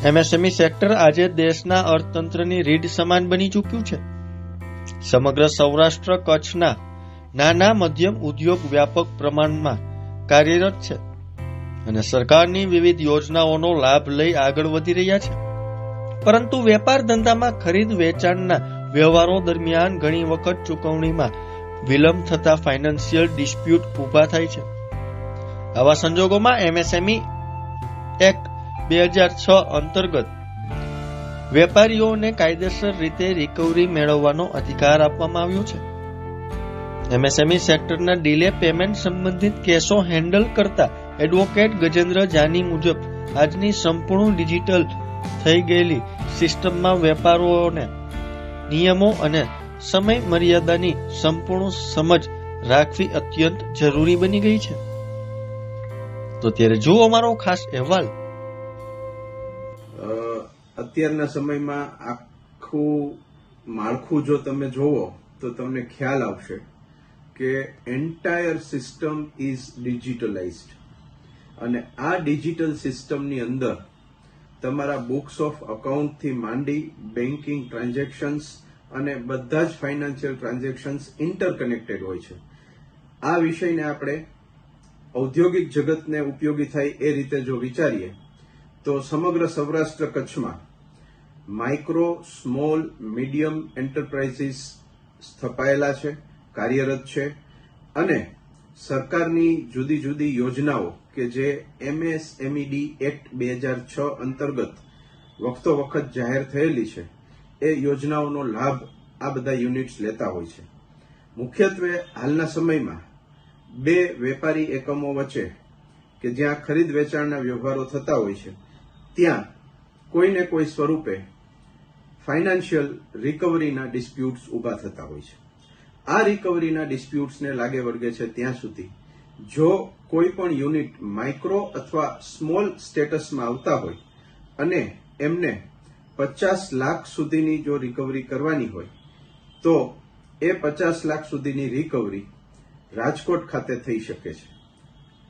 MSME sector આજે દેશના અર્થતંત્રની રીઢ સમાન બની ચૂક્યું છે. સમગ્ર સૌરાષ્ટ્ર કચ્છના નાના મધ્યમ ઉદ્યોગ વ્યાપક પ્રમાણમાં કાર્યરત છે અને સરકારની વિવિધ યોજનાઓનો લાભ લઈ આગળ વધી રહ્યા છે. પરંતુ વેપાર ધંધામાં ખરીદ વેચાણના વ્યવહારો દરમિયાન ઘણી વખત ચૂકવણીમાં વિલંબ થતા ફાઇનાન્શિયલ ડિસ્પ્યુટ ઉભા થાય છે. આવા સંજોગોમાં એમએસએમઈ એક્ટ 2006 અંતર્ગત વેપારીઓને કાયદેસર રીતે રિકવરી મેળવવાનો અધિકાર આપવામાં આવ્યો છે. એમએસએમઈ સેક્ટરના ડીલે પેમેન્ટ સંબંધિત કેસો હેન્ડલ કરતા એડવોકેટ ગજેન્દ્ર જાની મુજબ આજની સંપૂર્ણ ડિજિટલ થઈ ગયેલી સિસ્ટમમાં વેપારીઓને નિયમો અને સમય મર્યાદાની સંપૂર્ણ સમજ રાખવી અત્યંત જરૂરી બની ગઈ છે. તો ત્યારે જુઓ અમારો ખાસ અહેવાલ. અત્યારના સમયમાં આખું માળખું જો તમે જોવો તો તમને ખ્યાલ આવશે કે એન્ટાયર સિસ્ટમ ઇઝ ડિજિટલાઇઝડ અને આ ડિજિટલ સિસ્ટમની અંદર તમારા બુક્સ ઓફ અકાઉન્ટથી માંડી બેન્કિંગ ટ્રાન્ઝેક્શન્સ અને બધા જ ફાઇનાન્શિયલ ટ્રાન્ઝેક્શન્સ ઇન્ટરકનેક્ટેડ હોય છે. આ વિષયને આપણે ઔદ્યોગિક જગતને ઉપયોગી થાય એ રીતે જો વિચારીએ તો સમગ્ર સૌરાષ્ટ્ર કચ્છમાં માઇક્રો, સ્મોલ, મીડિયમ એન્ટરપ્રાઇઝીસ સ્થપાયેલા છે, કાર્યરત છે અને સરકારની જુદી જુદી યોજનાઓ કે જે એમએસએમઈ એક્ટ 2006 અંતર્ગત વખતો વખત જાહેર થયેલી છે એ યોજનાઓનો લાભ આ બધા યુનિટ્સ લેતા હોય છે. મુખ્યત્વે હાલના સમયમાં બે વેપારી એકમો વચ્ચે કે જ્યાં ખરીદ વેચાણના વ્યવહારો થતા હોય છે ત્યાં કોઈને કોઈ સ્વરૂપે ફાઇનાન્શિયલ રિકવરીના ડિસ્પ્યુટ્સ ઉભા થતા હોય છે. આ રિકવરીના ડિસ્પ્યુટ્સને લાગે વળગે છે ત્યાં સુધી જો કોઈ પણ યુનિટ માઇક્રો અથવા સ્મોલ સ્ટેટસમાં આવતા હોય અને એમને 50 લાખ સુધીની જો રિકવરી કરવાની હોય તો એ 50 લાખ સુધીની રિકવરી રાજકોટ ખાતે થઈ શકે છે.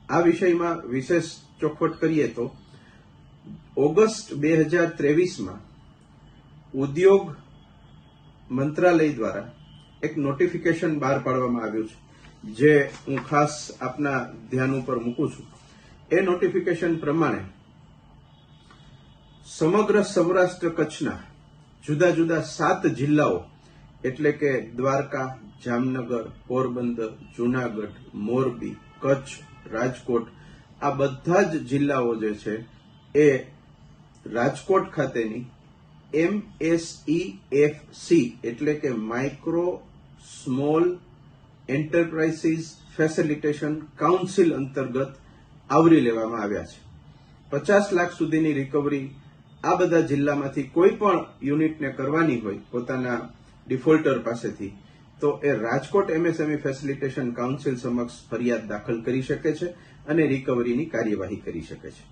આ વિષયમાં વિશેષ ચોખવટ કરીએ તો ઓગસ્ટ 2023માં ઉદ્યોગ મંત્રાલય દ્વારા એક નોટિફિકેશન બહાર પાડવામાં આવ્યું છે જે હું ખાસ આપના ધ્યાન ઉપર મૂકું છું. એ નોટિફિકેશન પ્રમાણે સમગ્ર સૌરાષ્ટ્ર કચ્છના જુદા જુદા 7 જિલ્લાઓ એટલે કે દ્વારકા, જામનગર, પોરબંદર, જૂનાગઢ, મોરબી, કચ્છ, રાજકોટ આ બધા જ જિલ્લાઓ જે છે એ રાજકોટ ખાતેની MSEFC એટલે કે micro small enterprises facilitation council અંતર્ગત આવરી લેવામાં આવ્યા છે. 50 લાખ સુધીની રિકવરી આ બધા જિલ્લામાંથી કોઈ પણ યુનિટને કરવાની હોય પોતાના ડિફોલ્ટર પાસેથી તો એ રાજકોટ એમએસએમઈ ફેસિલિટેશન કાઉન્સિલ સમક્ષ ફરિયાદ દાખલ કરી શકે છે અને રિકવરીની કાર્યવાહી કરી શકે છે.